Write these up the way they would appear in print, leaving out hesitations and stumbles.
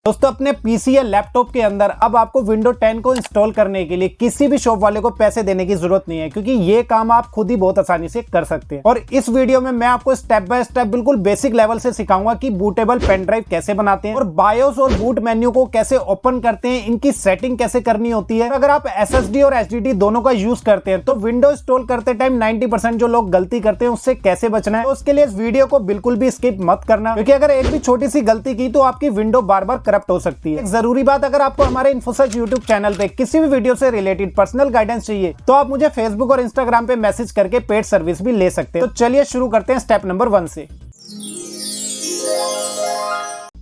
दोस्तों अपने पीसी या लैपटॉप के अंदर अब आपको विंडो 10 को इंस्टॉल करने के लिए किसी भी शॉप वाले को पैसे देने की जरूरत नहीं है, क्योंकि ये काम आप खुद ही बहुत आसानी से कर सकते हैं। और इस वीडियो में मैं आपको स्टेप बाय स्टेप बिल्कुल बेसिक लेवल से सिखाऊंगा कि बूटेबल पेन ड्राइव कैसे बनाते हैं और बायोस और बूट मेन्यू को कैसे ओपन करते हैं, इनकी सेटिंग कैसे करनी होती है। अगर आप SSD और HDD दोनों का यूज करते हैं तो विंडो इंस्टॉल करते टाइम 90% जो लोग गलती करते हैं उससे कैसे बचना है। तो उसके लिए इस वीडियो को बिल्कुल भी स्किप मत करना, क्योंकि अगर एक भी छोटी सी गलती की तो आपकी विंडो बार बार करप्ट हो सकती है। जरूरी बात, अगर आपको हमारे इन्फोसर्च यूट्यूब चैनल पे किसी भी वीडियो से रिलेटेड पर्सनल गाइडेंस चाहिए तो आप मुझे फेसबुक और इंस्टाग्राम पे मैसेज करके पेड सर्विस भी ले सकते हैं। तो चलिए शुरू करते हैं स्टेप नंबर 1 से।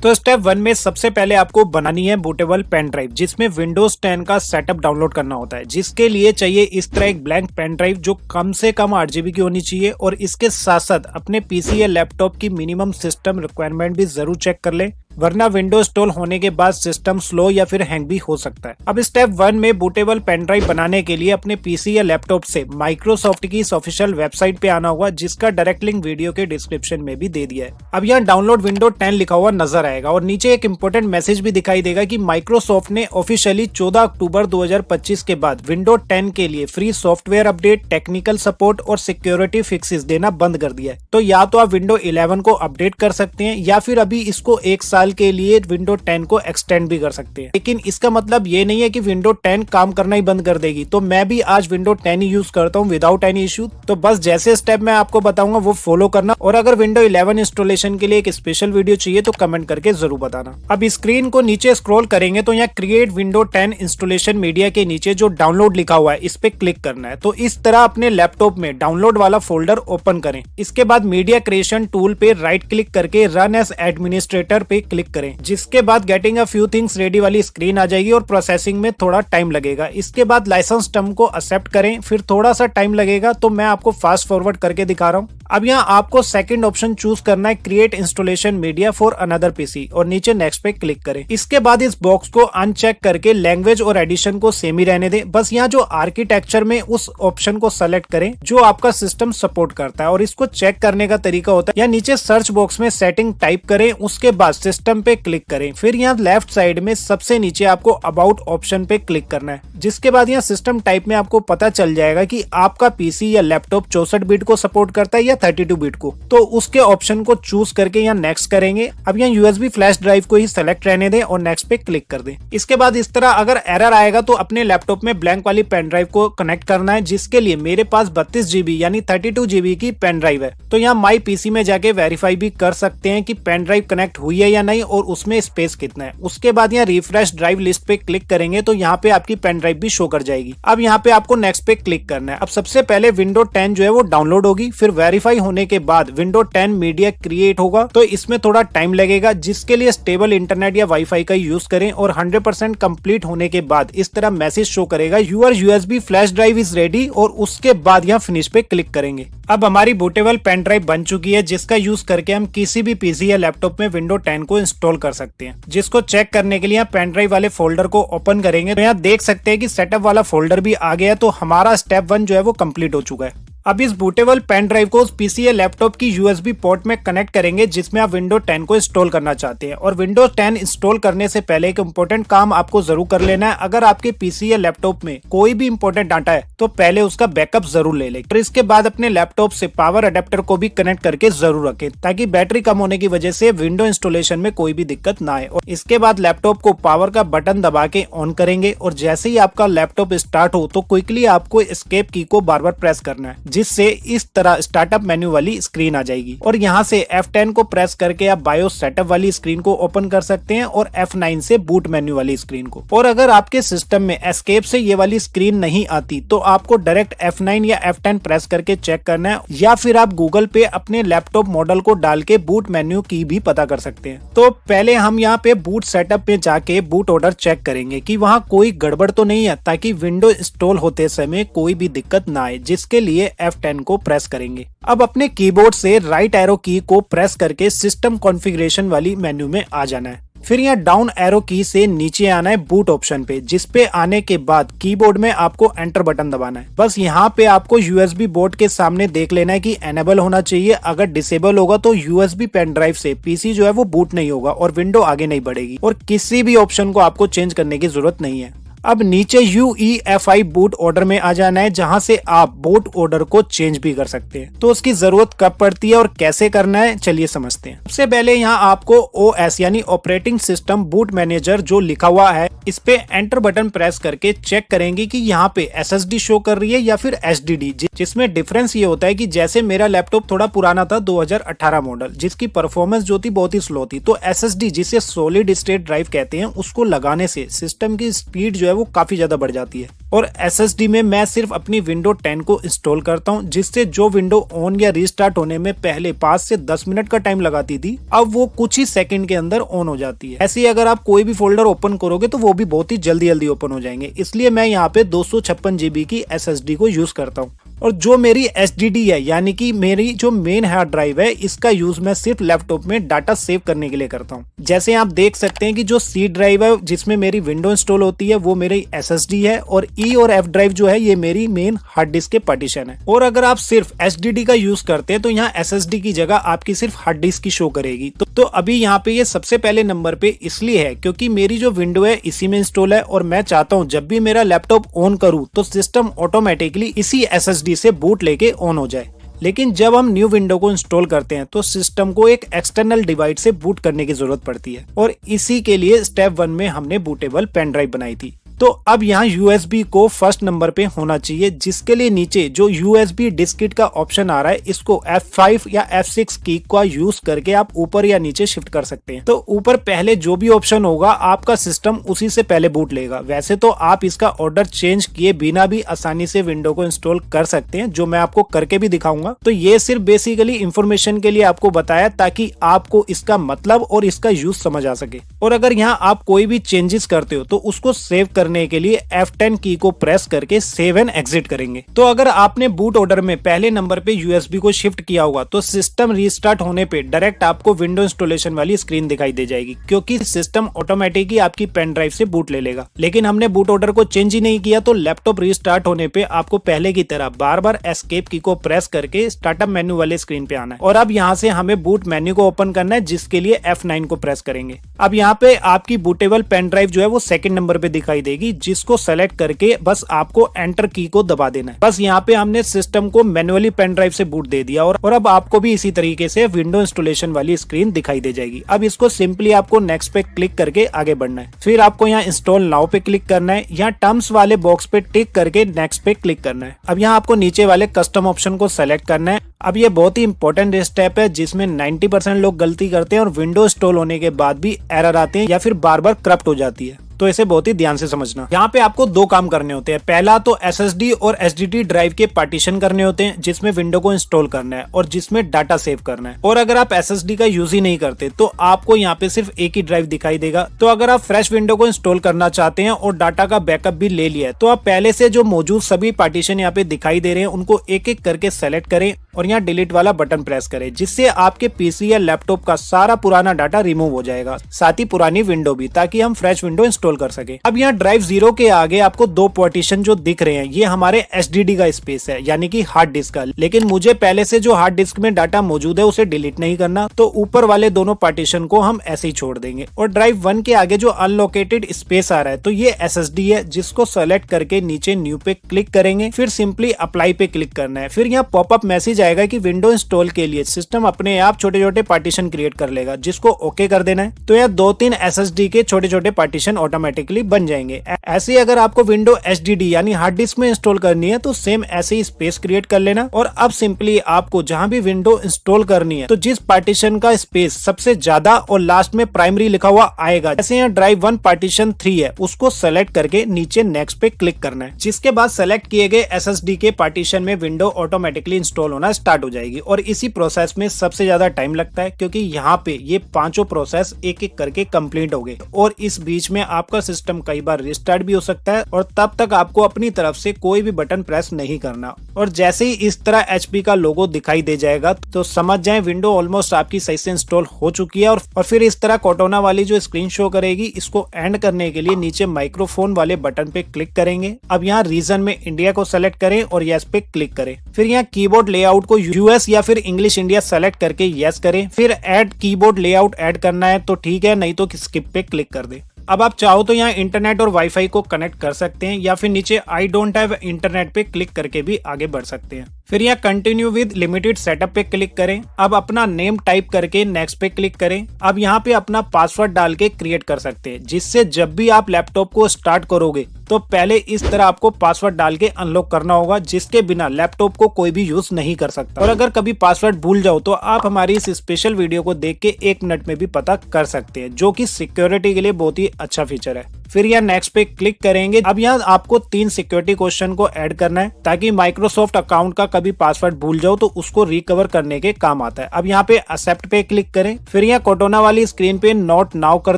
तो स्टेप 1 में सबसे पहले आपको बनानी है बूटेबल पेन ड्राइव, जिसमें विंडोज 10 का सेटअप डाउनलोड करना होता है। जिसके लिए चाहिए इस तरह एक ब्लैंक पेन ड्राइव जो कम से कम 8 GB की होनी चाहिए, और इसके साथ साथ अपने पीसी या लैपटॉप की मिनिमम सिस्टम रिक्वायरमेंट भी जरूर चेक कर ले, वरना विंडो इंस्टॉल होने के बाद सिस्टम स्लो या फिर हैंग भी हो सकता है। अब स्टेप 1 में बूटेबल पेन ड्राइव बनाने के लिए अपने पीसी या लैपटॉप से माइक्रोसॉफ्ट की इस ऑफिशियल वेबसाइट पे आना होगा, जिसका डायरेक्ट लिंक वीडियो के डिस्क्रिप्शन में भी दे दिया है। अब यहाँ डाउनलोड विंडो 10 लिखा हुआ नजर आएगा और नीचे एक इंपॉर्टेंट मैसेज भी दिखाई देगा कि माइक्रोसॉफ्ट ने ऑफिशियली 14 अक्टूबर 2025 के बाद विंडो 10 के लिए free software update, technical support और सिक्योरिटी फिक्सेस देना बंद कर दिया है। तो या तो आप विंडो 11 को अपडेट कर सकते हैं या फिर अभी इसको 1 साल के लिए विंडो 10 को एक्सटेंड भी कर सकते हैं। लेकिन इसका मतलब ये नहीं है कि विंडो 10 काम करना ही बंद कर देगी। तो मैं भी आज विंडो 10 ही यूज करता हूँ विदाउट एनी इशू। तो बस जैसे स्टेप मैं आपको बताऊंगा वो फॉलो करना, और अगर विंडो 11 इंस्टॉलेशन के लिए एक स्पेशल वीडियो चाहिए तो कमेंट करके जरूर बताना। अब स्क्रीन को नीचे स्क्रॉल करेंगे तो यहाँ क्रिएट विंडो 10 इंस्टॉलेशन मीडिया के नीचे जो डाउनलोड लिखा हुआ है इस पे क्लिक करना है। तो इस तरह अपने लैपटॉप में डाउनलोड वाला फोल्डर ओपन करें। इसके बाद मीडिया क्रिएशन टूल पे राइट क्लिक करके रन एज एडमिनिस्ट्रेटर पे क्लिक करें, जिसके बाद getting a few things ready वाली स्क्रीन आ जाएगी और प्रोसेसिंग में थोड़ा टाइम लगेगा। इसके बाद लाइसेंस टर्म को एक्सेप्ट करें, फिर थोड़ा सा टाइम लगेगा, तो मैं आपको फास्ट फॉरवर्ड करके दिखा रहा हूँ। अब यहाँ आपको सेकंड ऑप्शन चूज करना है, create installation media for another PC, और नीचे नेक्स्ट पे क्लिक करें। इसके बाद इस बॉक्स को अनचेक करके लैंग्वेज और एडिशन को सेम ही रहने दें। बस यहाँ जो आर्किटेक्चर में उस ऑप्शन को सेलेक्ट करें जो आपका सिस्टम सपोर्ट करता है, और इसको चेक करने का तरीका होता है, या नीचे सर्च बॉक्स में सेटिंग टाइप करें, उसके बाद सिस्टम पे क्लिक करें, फिर यहाँ लेफ्ट साइड में सबसे नीचे आपको अबाउट ऑप्शन पे क्लिक करना है। जिसके बाद यहाँ सिस्टम टाइप में आपको पता चल जाएगा कि आपका पीसी या लैपटॉप 64 बिट को सपोर्ट करता है या 32 बिट को। तो उसके ऑप्शन को चूज करके यहाँ नेक्स्ट करेंगे। अब यहाँ USB फ्लैश ड्राइव को ही सेलेक्ट रहने दें और नेक्स्ट पे क्लिक कर दें। इसके बाद इस तरह अगर एरर आएगा तो अपने लैपटॉप में ब्लैंक वाली पेन ड्राइव को कनेक्ट करना है, जिसके लिए मेरे पास 32 GB यानी 32 GB की पेन ड्राइव है। तो यहाँ माई पीसी में जाके वेरीफाई भी कर सकते हैं कि पेन ड्राइव कनेक्ट हुई है या नहीं और उसमें स्पेस कितना है। उसके बाद यहाँ रिफ्रेश ड्राइव लिस्ट पे क्लिक करेंगे तो यहाँ पे आपकी पेन ड्राइव भी शो कर जाएगी। अब यहाँ पे आपको नेक्स्ट पे क्लिक करना है। अब सबसे पहले विंडो 10 जो है वो डाउनलोड होगी, फिर वेरीफाई होने के बाद विंडो 10 मीडिया क्रिएट होगा। तो इसमें थोड़ा टाइम लगेगा, जिसके लिए स्टेबल इंटरनेट या वाईफाई का यूज करें, और 100% कंप्लीट होने के बाद इस तरह मैसेज शो करेगा your USB flash drive is ready, और उसके बाद यहाँ फिनिश पे क्लिक करेंगे। अब हमारी बूटेबल पेन ड्राइव बन चुकी है, जिसका यूज करके हम किसी भी पीसी या लैपटॉप में विंडो 10 को इंस्टॉल कर सकते हैं। जिसको चेक करने के लिए पेन ड्राइव वाले फोल्डर को ओपन करेंगे तो यहाँ देख सकते हैं कि सेटअप वाला फोल्डर भी आ गया। तो हमारा स्टेप 1 जो है वो कंप्लीट हो चुका है। अब इस बूटेबल पेन ड्राइव को पीसी या लैपटॉप की USB पोर्ट में कनेक्ट करेंगे जिसमें आप विंडो 10 को इंस्टॉल करना चाहते हैं। और विंडो 10 इंस्टॉल करने से पहले एक इम्पोर्टेंट काम आपको जरूर कर लेना है। अगर आपके पीसी या लैपटॉप में कोई भी इम्पोर्टेंट डाटा है तो पहले उसका बैकअप जरूर ले लें। और इसके बाद अपने लैपटॉप से पावर अडेप्टर को भी कनेक्ट करके जरूर रखें, ताकि बैटरी कम होने की वजह से विंडो इंस्टॉलेशन में कोई भी दिक्कत ना आए। और इसके बाद लैपटॉप को पावर का बटन दबा के ऑन करेंगे, और जैसे ही आपका लैपटॉप स्टार्ट हो तो क्विकली आपको एस्केप की को बार बार प्रेस करना है, जिससे इस तरह स्टार्टअप मेन्यू वाली स्क्रीन आ जाएगी। और यहाँ से F10 को प्रेस करके आप बायोस सेटअप वाली स्क्रीन को ओपन कर सकते हैं, और F9 से बूट मेन्यू वाली स्क्रीन को। और अगर आपके सिस्टम में एस्केप से ये वाली स्क्रीन नहीं आती तो आपको डायरेक्ट F9 या F10 प्रेस करके चेक करना है, या फिर आप गूगल पे अपने लैपटॉप मॉडल को डाल के बूट मेन्यू की भी पता कर सकते हैं। तो पहले हम यहाँ पे बूट सेटअप में जाके बूट ऑर्डर चेक करेंगे कि वहाँ कोई गड़बड़ तो नहीं है, ताकि विंडो इंस्टॉल होते समय कोई भी दिक्कत ना आए, जिसके लिए F10 को प्रेस करेंगे। अब अपने कीबोर्ड से राइट एरो की को प्रेस करके सिस्टम कॉन्फ़िगरेशन वाली मेन्यू में आ जाना है। फिर यहाँ डाउन एरो की से नीचे आना है बूट ऑप्शन पे, जिस पे आने के बाद कीबोर्ड में आपको एंटर बटन दबाना है। बस यहाँ पे आपको यूएसबी बोर्ड के सामने देख लेना है कि एनेबल होना चाहिए। अगर डिसेबल होगा तो यूएसबी पेन ड्राइव से पीसी जो है वो बूट नहीं होगा और विंडो आगे नहीं बढ़ेगी, और किसी भी ऑप्शन को आपको चेंज करने की जरूरत नहीं है। अब नीचे UEFI बूट ऑर्डर में आ जाना है, जहां से आप बूट ऑर्डर को चेंज भी कर सकते हैं। तो उसकी जरूरत कब पड़ती है और कैसे करना है, चलिए समझते हैं। सबसे पहले यहाँ आपको OS यानी ऑपरेटिंग सिस्टम बूट मैनेजर जो लिखा हुआ है, इस पे एंटर बटन प्रेस करके चेक करेंगे कि यहाँ पे SSD शो कर रही है या फिर HDD, जिसमें डिफरेंस ये होता है कि जैसे मेरा लैपटॉप थोड़ा पुराना था 2018 मॉडल, जिसकी परफॉर्मेंस जो थी बहुत ही स्लो थी, तो SSD जिसे सॉलिड स्टेट ड्राइव कहते हैं, उसको लगाने से सिस्टम की स्पीड जो है वो काफी ज्यादा बढ़ जाती है। और SSD में मैं सिर्फ अपनी विंडो 10 को इंस्टॉल करता हूं, जिससे जो विंडो ऑन या रीस्टार्ट होने में पहले 5 से 10 मिनट का टाइम लगाती थी, अब वो कुछ ही सेकंड के अंदर ऑन हो जाती है। ऐसे ही अगर आप कोई भी फोल्डर ओपन करोगे तो वो भी बहुत ही जल्दी ओपन हो जाएंगे। इसलिए मैं यहाँ पे 256 GB की SSD को यूज करता हूँ। और जो मेरी HDD है, यानी कि मेरी जो मेन हार्ड ड्राइव है, इसका यूज मैं सिर्फ लैपटॉप में डाटा सेव करने के लिए करता हूँ। जैसे आप देख सकते हैं कि जो C ड्राइव है जिसमें मेरी विंडो इंस्टॉल होती है, वो मेरी SSD है, और E और F ड्राइव जो है ये मेरी मेन हार्ड डिस्क के पार्टीशन है। और अगर आप सिर्फ HDD का यूज करते हैं तो यहाँ SSD की जगह आपकी सिर्फ हार्ड डिस्क की शो करेगी। तो अभी यहाँ पे ये सबसे पहले नंबर पे इसलिए है क्योंकि मेरी जो विंडो है इसी में इंस्टॉल है, और मैं चाहता हूँ जब भी मेरा लैपटॉप ऑन करूँ तो सिस्टम ऑटोमेटिकली इसी SSD से बूट लेके ऑन हो जाए। लेकिन जब हम न्यू विंडो को इंस्टॉल करते हैं तो सिस्टम को एक एक्सटर्नल डिवाइस से बूट करने की जरूरत पड़ती है, और इसी के लिए स्टेप 1 में हमने बूटेबल पेन ड्राइव बनाई थी। तो अब यहाँ USB को फर्स्ट नंबर पे होना चाहिए, जिसके लिए नीचे जो USB डिस्किट का ऑप्शन आ रहा है, इसको F5 या F6 की का यूज करके आप ऊपर या नीचे शिफ्ट कर सकते हैं। तो ऊपर पहले जो भी ऑप्शन होगा आपका सिस्टम उसी से पहले बूट लेगा। वैसे तो आप इसका ऑर्डर चेंज किए बिना भी आसानी से विंडो को इंस्टॉल कर सकते हैं, जो मैं आपको करके भी दिखाऊंगा। तो ये सिर्फ बेसिकली इंफॉर्मेशन के लिए आपको बताया, ताकि आपको इसका मतलब और इसका यूज समझ आ सके। और अगर यहाँ आप कोई भी चेंजेस करते हो तो उसको सेव करने के लिए F10 की को प्रेस करके सेव एंड एग्जिट करेंगे। तो अगर आपने बूट ऑर्डर में पहले नंबर पे USB को शिफ्ट किया होगा तो सिस्टम रीस्टार्ट होने पे डायरेक्ट आपको विंडो इंस्टॉलेशन वाली स्क्रीन दिखाई दे जाएगी, क्योंकि सिस्टम ऑटोमेटिकली आपकी पेन ड्राइव से बूट ले लेगा। लेकिन हमने बूट ऑर्डर को चेंज ही नहीं किया, तो लैपटॉप रीस्टार्ट होने पे आपको पहले की तरह बार बार एस्केप की को प्रेस करके स्टार्टअप मेन्यू वाले स्क्रीन पे आना है, और अब यहाँ से हमें बूट मेन्यू को ओपन करना है, जिसके लिए F9 को प्रेस करेंगे। अब यहाँ पे आपकी बूटेबल पेन ड्राइव जो है वो सेकंड नंबर पे दिखाई देगी, जिसको सेलेक्ट करके बस आपको एंटर की को दबा देना है। बस यहाँ पे हमने सिस्टम को मैन्युअली पेन ड्राइव से बूट दे दिया, और अब आपको भी इसी तरीके से विंडो इंस्टॉलेशन वाली स्क्रीन दिखाई दे जाएगी। अब इसको सिंपली आपको नेक्स्ट पे क्लिक करके आगे बढ़ना है। फिर आपको यहाँ इंस्टॉल नाउ पे क्लिक करना है, यहाँ टर्म्स वाले बॉक्स पे टिक करके नेक्स्ट पे क्लिक करना है। अब यहाँ आपको नीचे वाले कस्टम ऑप्शन को सेलेक्ट करना है। अब ये बहुत ही इंपॉर्टेंट स्टेप है, जिसमें 90% लोग गलती करते हैं और विंडो इंस्टॉल होने के बाद भी एरर आते हैं या फिर बार बार करप्ट हो जाती है। तो इसे बहुत ही ध्यान से समझना। यहाँ पे आपको दो काम करने होते हैं। पहला तो SSD और HDD ड्राइव के पार्टीशन करने होते हैं, जिसमें विंडो को इंस्टॉल करना है और जिसमें डाटा सेव करना है। और अगर आप SSD का यूज ही नहीं करते तो आपको यहाँ पे सिर्फ एक ही ड्राइव दिखाई देगा। तो अगर आप फ्रेश विंडो को इंस्टॉल करना चाहते हैं और डाटा का बैकअप भी ले लिया है, तो आप पहले से जो मौजूद सभी पार्टीशन यहाँ पे दिखाई दे रहे हैं उनको एक एक करके सेलेक्ट करें और यहाँ डिलीट वाला बटन प्रेस करें, जिससे आपके पीसी या लैपटॉप का सारा पुराना डाटा रिमूव हो जाएगा, साथ ही पुरानी विंडो भी, ताकि हम फ्रेश विंडो इंस्टॉल कर सके। अब यहाँ ड्राइव 0 के आगे आपको दो पार्टीशन जो दिख रहे हैं, ये हमारे HDD का स्पेस है, यानी कि हार्ड डिस्क का। लेकिन मुझे पहले से जो हार्ड डिस्क में डाटा मौजूद है उसे डिलीट नहीं करना, तो ऊपर वाले दोनों पार्टीशन को हम ऐसे ही छोड़ देंगे। और ड्राइव 1 के आगे जो अनलोकेटेड स्पेस आ रहा है, तो ये SSD है, जिसको सेलेक्ट करके नीचे न्यू पे क्लिक करेंगे, फिर सिंपली अप्लाई पे क्लिक करना है। फिर यहाँ पॉपअप मैसेज आएगा कि विंडो इंस्टॉल के लिए सिस्टम अपने आप छोटे छोटे पार्टीशन क्रिएट कर लेगा, जिसको ओके कर देना है। तो यहाँ 2-3 SSD के छोटे छोटे पार्टीशन ऑटोमेटिकली बन जाएंगे। ऐसे ही अगर आपको विंडो HDD यानी हार्ड डिस्क में इंस्टॉल करनी है तो सेम ऐसे ही स्पेस क्रिएट कर लेना। और अब सिंपली आपको जहां भी विंडो इंस्टॉल करनी है, तो जिस पार्टीशन का स्पेस सबसे ज्यादा और लास्ट में प्राइमरी लिखा हुआ आएगा, जैसे यहाँ ड्राइव 1 पार्टीशन 3 है, उसको सेलेक्ट करके नीचे नेक्स्ट पे क्लिक करना है। जिसके बाद सेलेक्ट किए गए SSD के पार्टीशन में विंडो ऑटोमेटिकली इंस्टॉल होना स्टार्ट हो जाएगी। और इसी प्रोसेस में सबसे ज्यादा टाइम लगता है क्योंकि यहाँ पे ये पांचों प्रोसेस एक एक करके कंप्लीट हो गए और इस बीच में आपका सिस्टम कई बार रिस्टार्ट भी हो सकता है और तब तक आपको अपनी तरफ से कोई भी बटन प्रेस नहीं करना। और जैसे ही इस तरह HP का लोगो दिखाई दे जाएगा तो समझ जाएं विंडो ऑलमोस्ट आपकी सही से इंस्टॉल हो चुकी है। और फिर इस तरह कोटोना वाली जो स्क्रीन शो करेगी, इसको एंड करने के लिए नीचे माइक्रोफोन वाले बटन पे क्लिक करेंगे। अब यहाँ रीजन में इंडिया को सेलेक्ट करें और यस पे क्लिक करें। फिर यहाँ कीबोर्ड लेआउट को US या फिर इंग्लिश इंडिया सेलेक्ट करके यस करें। फिर ऐड कीबोर्ड लेआउट ऐड करना है तो ठीक है, नहीं तो स्किप पे क्लिक कर दे। अब आप चाहो तो यहाँ इंटरनेट और वाईफाई को कनेक्ट कर सकते हैं या फिर नीचे आई डोंट हैव इंटरनेट पे क्लिक करके भी आगे बढ़ सकते हैं। फिर यहाँ कंटिन्यू विद लिमिटेड सेटअप पे क्लिक करें। अब अपना नेम टाइप करके नेक्स्ट पे क्लिक करें। अब यहाँ पे अपना पासवर्ड डाल के क्रिएट कर सकते हैं, जिससे जब भी आप लैपटॉप को स्टार्ट करोगे तो पहले इस तरह आपको पासवर्ड डाल के अनलॉक करना होगा, जिसके बिना लैपटॉप को कोई भी यूज नहीं कर सकता। और अगर कभी पासवर्ड भूल जाओ तो आप हमारी इस स्पेशल वीडियो को देख के 1 मिनट में भी पता कर सकते हैं, जो कि सिक्योरिटी के लिए बहुत ही अच्छा फीचर है। फिर यहाँ नेक्स्ट पे क्लिक करेंगे। अब यहाँ आपको 3 सिक्योरिटी क्वेश्चन को ऐड करना है ताकि माइक्रोसॉफ्ट अकाउंट का कभी पासवर्ड भूल जाओ तो उसको रिकवर करने के काम आता है। अब यहाँ पे एक्सेप्ट पे क्लिक करें। फिर यहाँ कोटोना वाली स्क्रीन पे नॉट नाउ कर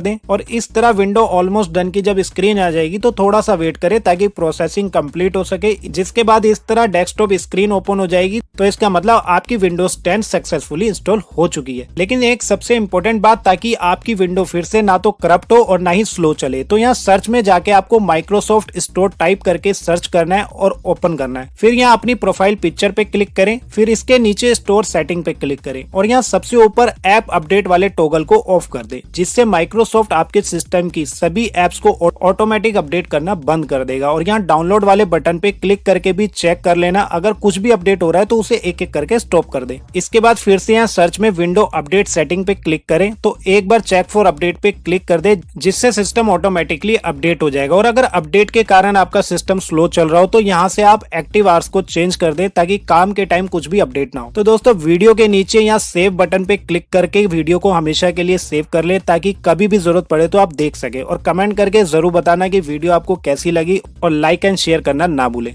दें और इस तरह विंडो ऑलमोस्ट डन की जब स्क्रीन आ जाएगी तो थोड़ा सा वेट करें ताकि प्रोसेसिंग कंप्लीट हो सके, जिसके बाद इस तरह डेस्कटॉप स्क्रीन ओपन हो जाएगी। तो इसका मतलब आपकी विंडोज 10 सक्सेसफुली इंस्टॉल हो चुकी है। लेकिन एक सबसे इम्पोर्टेंट बात, ताकि आपकी विंडो फिर से ना तो करप्ट हो और ना ही स्लो चले, तो यहाँ सर्च में जाके आपको माइक्रोसॉफ्ट स्टोर टाइप करके सर्च करना है और ओपन करना है। फिर यहाँ अपनी प्रोफाइल पिक्चर पे क्लिक करें। फिर इसके नीचे स्टोर सेटिंग पे क्लिक करें और यहाँ सबसे ऊपर ऐप अपडेट वाले टॉगल को ऑफ कर दे, जिससे माइक्रोसॉफ्ट आपके सिस्टम की सभी एप्स को ऑटोमेटिक अपडेट करना बंद कर देगा। और यहाँ डाउनलोड वाले बटन पे क्लिक करके भी चेक कर लेना, अगर कुछ भी अपडेट हो रहा है तो उसे एक एक करके स्टॉप कर दे। इसके बाद फिर से यहाँ सर्च में विंडो अपडेट सेटिंग पे क्लिक करें तो एक बार चेक फॉर अपडेट पे क्लिक कर दे, जिससे सिस्टम ऑटोमेटिकली अपडेट हो जाएगा। और अगर अपडेट के कारण आपका सिस्टम स्लो चल रहा हो तो यहाँ से आप एक्टिव आवर्स को चेंज कर दे ताकि काम के टाइम कुछ भी अपडेट ना हो। तो दोस्तों वीडियो के नीचे यहाँ सेव बटन पे क्लिक करके वीडियो को हमेशा के लिए सेव कर ले ताकि कभी भी जरूरत पड़े तो आप देख सके। और कमेंट करके जरूर बताना कि वीडियो आपको कैसी लगी और लाइक एंड शेयर करना ना भूलें।